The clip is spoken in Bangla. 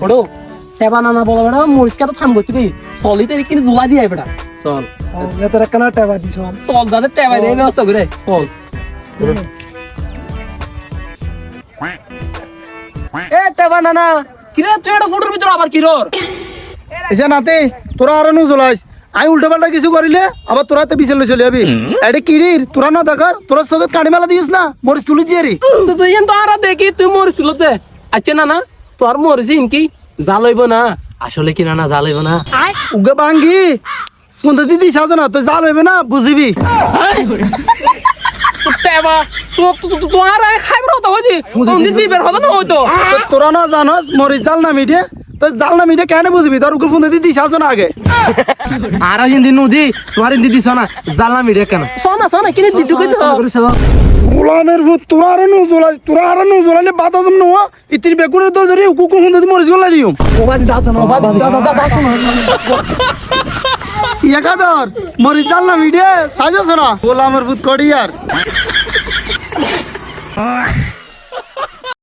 বড় টেবা নানা বলো বেটা মরিচকা তো থামবো তুই চলিতে কিন্তু জুলা দিয়ে বেটা চল তোর একটা টেবা দিছ চল দাদা টেবা দিয়ে ব্যবস্থা করে চল এ টেবা নানা কিরে তুই এটা ফুটোর ভিতর আবার কি রর এই যে নাতে তোরা আর নু জ্বলাইস আই উল্টা পাল্টা কিছু করিলে আবার তোরা তো বিচলে চলে যাবি এটা কিরির তোরা না দেখার তোরা সঙ্গে কাড়ি মেলা দিস না মরিচ তুলি জিয়ারি তো তুই তো আর দেখি তুই মরিছিল তে আচ্ছা নানা তোর মরিছি ইনকি জ্বালাইব না আসলে কি নানা জ্বালাইব না উগে ভাঙ্গি ফোন দিদি সাজে না তো জাল হইবে না বুঝিবি টেবা তো আর খাইব তো হজি ফোন দিবি হতো না হয়তো তোরা না জানস মরিচ জাল না মিটে তো জাল না মিটে কেন বুঝবি তোর উগে ফোন দিদি সাজে না আগে আর হিন্দি নদী তোমার হিন্দি দিছ না জ্বালা মিডিয়া কেন সোনা কিনে দিতে কইতো গোলামের ভূত তোরা আর নু জ্বলাইলে বাতা জম না ইতির বেগুনের তো ধরে কুকু ফোন দিদি মরিচ গলাই দিও একাদর মরিচ জাল না মিটে সাজেছ না গোলামের ভূত কড়ি আর